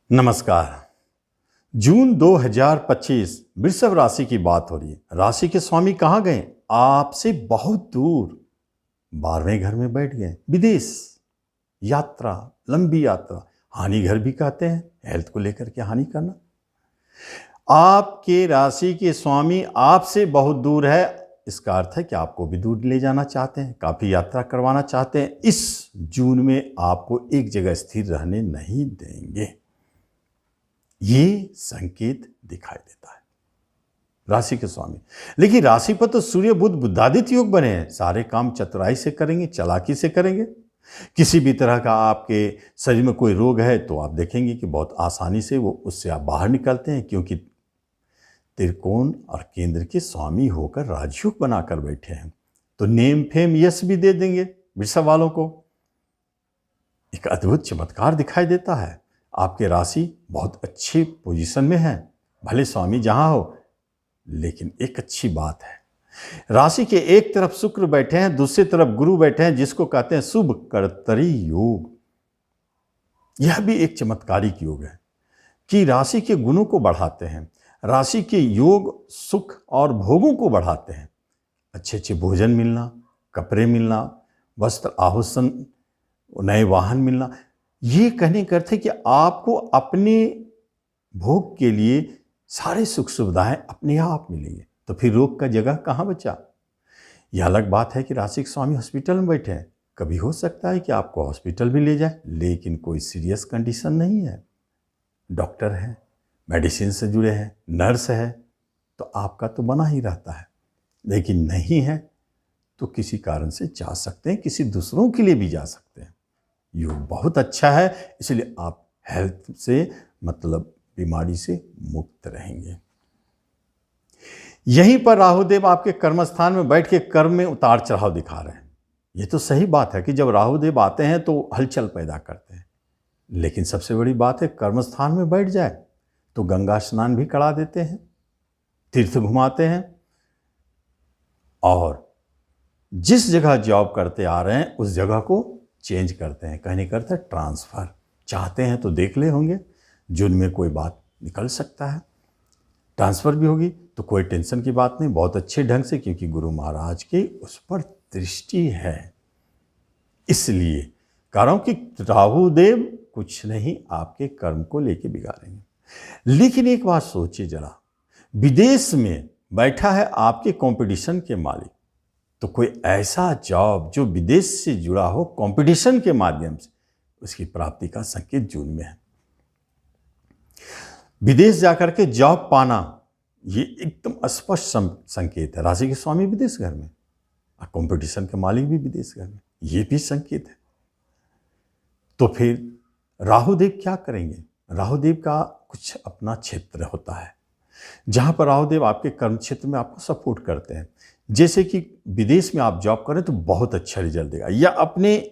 नमस्कार। जून 2025 वृषभ राशि की बात हो रही है। राशि के स्वामी कहाँ गए? आपसे बहुत दूर 12वें घर में बैठ गए। विदेश यात्रा, लंबी यात्रा, हानि घर भी कहते हैं, हेल्थ को लेकर के हानि करना। आपके राशि के स्वामी आपसे बहुत दूर है, इसका अर्थ है कि आपको भी दूर ले जाना चाहते हैं, काफी यात्रा करवाना चाहते हैं। इस जून में आपको एक जगह स्थिर रहने नहीं देंगे, ये संकेत दिखाई देता है राशि के स्वामी। लेकिन राशि पर तो सूर्य बुध बुधादित्य योग बने हैं। सारे काम चतुराई से करेंगे, चालाकी से करेंगे। किसी भी तरह का आपके शरीर में कोई रोग है तो आप देखेंगे कि बहुत आसानी से वो उससे आप बाहर निकलते हैं, क्योंकि त्रिकोण और केंद्र के स्वामी होकर राजयोग बनाकर बैठे हैं। तो नेम फेम यश भी दे देंगे वृषभ वालों को। एक अद्भुत चमत्कार दिखाई देता है। आपके राशि बहुत अच्छी पोजीशन में है, भले स्वामी जहां हो, लेकिन एक अच्छी बात है, राशि के एक तरफ शुक्र बैठे हैं, दूसरी तरफ गुरु बैठे हैं, जिसको कहते हैं शुभ कर्तरी योग। यह भी एक चमत्कारिक योग है कि राशि के गुणों को बढ़ाते हैं। राशि के योग सुख और भोगों को बढ़ाते हैं। अच्छे अच्छे भोजन मिलना, कपड़े मिलना, वस्त्र आभूषण, नए वाहन मिलना, ये कहने का अर्थ है कि आपको अपने भोग के लिए सारे सुख सुविधाएं अपने आप मिलेंगे। तो फिर रोग का जगह कहाँ बचा? यह अलग बात है कि राशि के स्वामी हॉस्पिटल में बैठे हैं। कभी हो सकता है कि आपको हॉस्पिटल भी ले जाए, लेकिन कोई सीरियस कंडीशन नहीं है, डॉक्टर है, मेडिसिन से जुड़े हैं, नर्स है, तो आपका तो बना ही रहता है। लेकिन नहीं है तो किसी कारण से जा सकते हैं, किसी दूसरों के लिए भी जा सकते हैं। योग बहुत अच्छा है, इसलिए आप हेल्थ से मतलब बीमारी से मुक्त रहेंगे। यहीं पर राहुदेव आपके कर्मस्थान में बैठ के कर्म में उतार चढ़ाव दिखा रहे हैं। ये तो सही बात है कि जब राहुदेव आते हैं तो हलचल पैदा करते हैं, लेकिन सबसे बड़ी बात है कर्मस्थान में बैठ जाए तो गंगा स्नान भी करा देते हैं, तीर्थ घुमाते हैं, और जिस जगह जॉब करते आ रहे हैं उस जगह को चेंज करते हैं। कहने का अर्थ है ट्रांसफर। चाहते हैं तो देख ले होंगे, जून में कोई बात निकल सकता है, ट्रांसफर भी होगी, तो कोई टेंशन की बात नहीं, बहुत अच्छे ढंग से, क्योंकि गुरु महाराज की उस पर दृष्टि है। इसलिए कह रहा हूं कि राहु देव कुछ नहीं आपके कर्म को लेके बिगाड़ेंगे। लेकिन एक बात सोचिए जरा, विदेश में बैठा है आपके कंपटीशन के मालिक, तो कोई ऐसा जॉब जो विदेश से जुड़ा हो कंपटीशन के माध्यम से, उसकी प्राप्ति का संकेत जून में है। विदेश जाकर के जॉब पाना, ये एकदम स्पष्ट संकेत है। राशि के स्वामी विदेश घर में और कंपटीशन के मालिक भी विदेश घर में, ये भी संकेत है। तो फिर राहुदेव क्या करेंगे? राहुदेव का कुछ अपना क्षेत्र होता है जहां पर राहुदेव आपके कर्म क्षेत्र में आपको सपोर्ट करते हैं। जैसे कि विदेश में आप जॉब करें तो बहुत अच्छा रिजल्ट देगा, या अपने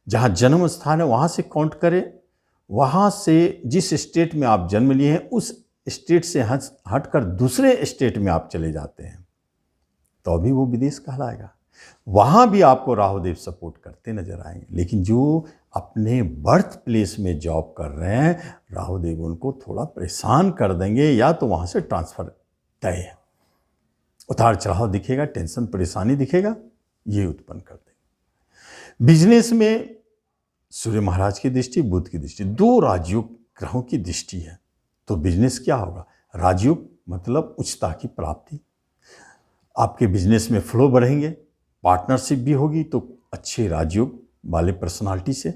जहां जन्म स्थान है वहां से काउंट करें, वहां से जिस स्टेट में आप जन्म लिए हैं उस स्टेट से हटकर दूसरे स्टेट में आप चले जाते हैं तो भी वो विदेश कहलाएगा। वहां भी आपको राहुदेव सपोर्ट करते नजर आएंगे। लेकिन जो अपने बर्थ प्लेस में जॉब कर रहे हैं, राहुदेव उनको थोड़ा परेशान कर देंगे, या तो वहां से ट्रांसफर तय है। उतार चढ़ाव दिखेगा, टेंशन परेशानी दिखेगा, ये उत्पन्न कर देंगे। बिजनेस में सूर्य महाराज की दृष्टि, बुध की दृष्टि, दो राजयोग ग्रहों की दृष्टि है, तो बिजनेस क्या होगा? राजयोग मतलब उच्चता की प्राप्ति, आपके बिजनेस में फ्लो बढ़ेंगे, पार्टनरशिप भी होगी तो अच्छे राजयोग वाले पर्सनालिटी से,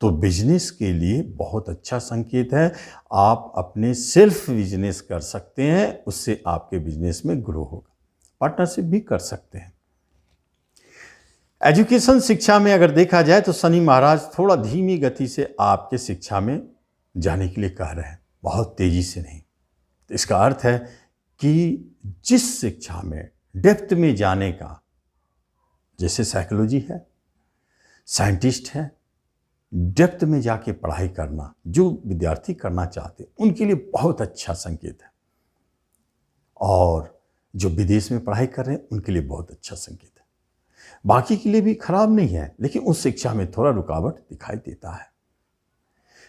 तो बिजनेस के लिए बहुत अच्छा संकेत है। आप अपने सेल्फ बिजनेस कर सकते हैं, उससे आपके बिजनेस में ग्रो होगा। पार्टनरशिप भी कर सकते हैं। एजुकेशन शिक्षा में अगर देखा जाए तो शनि महाराज थोड़ा धीमी गति से आपके शिक्षा में जाने के लिए कह रहे हैं, बहुत तेजी से नहीं। तो इसका अर्थ है कि जिस शिक्षा में डेप्थ में जाने का, जैसे साइकोलॉजी है, साइंटिस्ट है, डेप्थ में जाके पढ़ाई करना जो विद्यार्थी करना चाहते हैं उनके लिए बहुत अच्छा संकेत है, और जो विदेश में पढ़ाई कर रहे हैं उनके लिए बहुत अच्छा संकेत है। बाकी के लिए भी खराब नहीं है, लेकिन उस शिक्षा में थोड़ा रुकावट दिखाई देता है।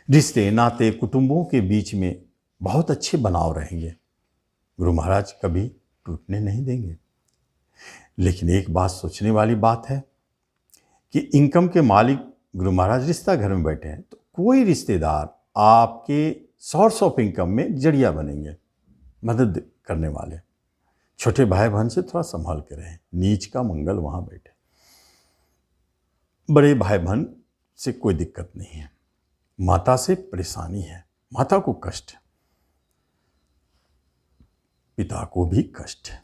रिश्ते नाते कुटुंबों के बीच में बहुत अच्छे बनाव रहेंगे। गुरु महाराज कभी टूटने नहीं देंगे। लेकिन एक बात सोचने वाली बात है कि इनकम के मालिक गुरु महाराज रिश्ता घर में बैठे हैं, तो कोई रिश्तेदार आपके सोर्स ऑफ इनकम में जरिया बनेंगे, मदद करने वाले। छोटे भाई बहन से थोड़ा संभाल के रहें, नीच का मंगल वहां बैठे। बड़े भाई बहन से कोई दिक्कत नहीं है, माता से परेशानी है, माता को कष्ट है, पिता को भी कष्ट है,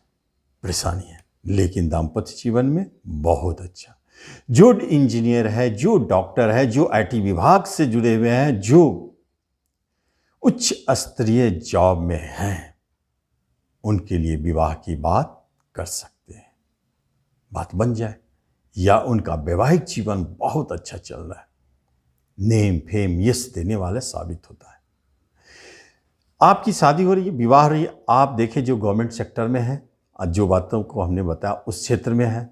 परेशानी है, लेकिन दाम्पत्य जीवन में बहुत अच्छा। जो इंजीनियर है, जो डॉक्टर है, जो आईटी विभाग से जुड़े हुए हैं, जो उच्च स्तरीय जॉब में हैं, उनके लिए विवाह की बात कर सकते हैं, बात बन जाए, या उनका वैवाहिक जीवन बहुत अच्छा चल रहा है, नेम फेम यश देने वाला साबित होता है। आपकी शादी हो रही है, विवाह हो रही है, आप देखें जो गवर्नमेंट सेक्टर में है, जो बातों को हमने बताया उस क्षेत्र में है,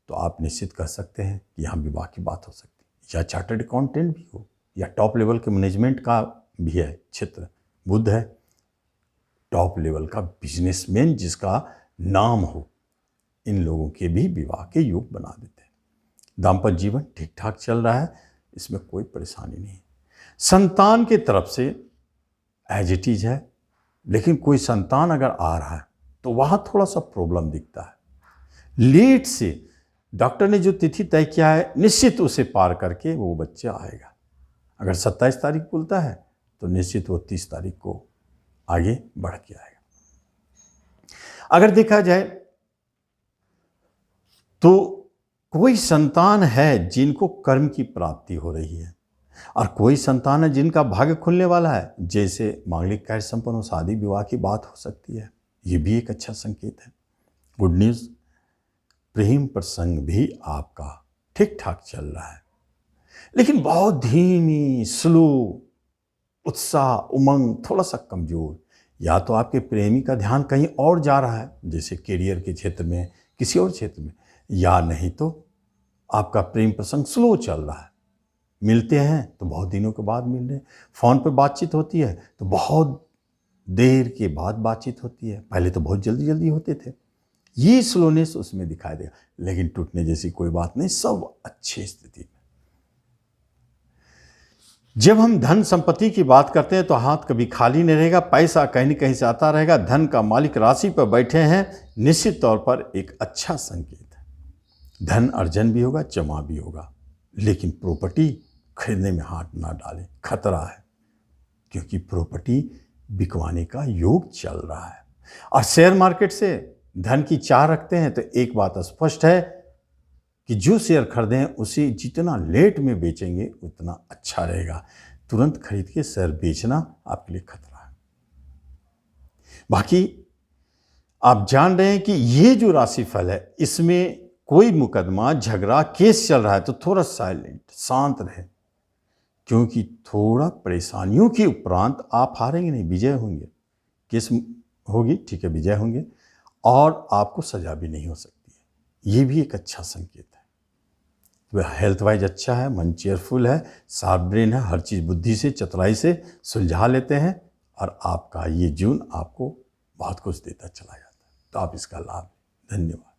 तो आप निश्चित कर सकते हैं कि यहाँ विवाह की बात हो सकती है। या चार्टर्ड अकाउंटेंट भी हो, या टॉप लेवल के मैनेजमेंट का भी है क्षेत्र, बुध है, टॉप लेवल का बिजनेसमैन जिसका नाम हो, इन लोगों के भी विवाह के योग बना देते हैं। दाम्पत्य जीवन ठीक ठाक चल रहा है, इसमें कोई परेशानी नहीं। संतान के तरफ से एज इट इज है, लेकिन कोई संतान अगर आ रहा है तो वहाँ थोड़ा सा प्रॉब्लम दिखता है। लेट से डॉक्टर ने जो तिथि तय किया है, निश्चित उसे पार करके वो बच्चा आएगा। अगर 27 तारीख बोलता है तो निश्चित वो 30 तारीख को आगे बढ़ के आएगा। अगर देखा जाए तो कोई संतान है जिनको कर्म की प्राप्ति हो रही है, और कोई संतान है जिनका भाग्य खुलने वाला है, जैसे मांगलिक कार्य संपन्न हो, शादी विवाह की बात हो सकती है। ये भी एक अच्छा संकेत है, गुड न्यूज़। प्रेम प्रसंग भी आपका ठीक ठाक चल रहा है, लेकिन बहुत धीमी स्लो, उत्साह उमंग थोड़ा सा कमजोर। या तो आपके प्रेमी का ध्यान कहीं और जा रहा है, जैसे करियर के क्षेत्र में, किसी और क्षेत्र में, या नहीं तो आपका प्रेम प्रसंग स्लो चल रहा है। मिलते हैं तो बहुत दिनों के बाद मिल रहे हैं, फ़ोन पर बातचीत होती है तो बहुत देर के बाद बातचीत होती है, पहले तो बहुत जल्दी जल्दी होते थे। ये स्लोनेस उसमें दिखाई देगा, लेकिन टूटने जैसी कोई बात नहीं, सब अच्छी स्थिति में। जब हम धन संपत्ति की बात करते हैं तो हाथ कभी खाली नहीं रहेगा, पैसा कहीं न कहीं से आता रहेगा। धन का मालिक राशि पर बैठे हैं, निश्चित तौर पर एक अच्छा संकेत है। धन अर्जन भी होगा, जमा भी होगा, लेकिन प्रॉपर्टी खरीदने में हाथ ना डालें, खतरा है, क्योंकि प्रॉपर्टी बिकवाने का योग चल रहा है। और शेयर मार्केट से धन की चाह रखते हैं तो एक बात स्पष्ट है कि जो शेयर खरीदें उसे जितना लेट में बेचेंगे उतना अच्छा रहेगा। तुरंत खरीद के शेयर बेचना आपके लिए खतरा है। बाकी आप जान रहे हैं कि ये जो राशिफल है, इसमें कोई मुकदमा झगड़ा केस चल रहा है तो थोड़ा साइलेंट शांत रहे, क्योंकि थोड़ा परेशानियों के उपरांत आप हारेंगे नहीं, विजय होंगे। केस होगी, ठीक है, विजय होंगे, और आपको सजा भी नहीं हो सकती है। ये भी एक अच्छा संकेत है। वह हेल्थ वाइज अच्छा है, मन चेयरफुल है, शार्प ब्रेन है, हर चीज़ बुद्धि से चतुराई से सुलझा लेते हैं, और आपका ये जून आपको बहुत कुछ देता चला जाता है, तो आप इसका लाभ। धन्यवाद।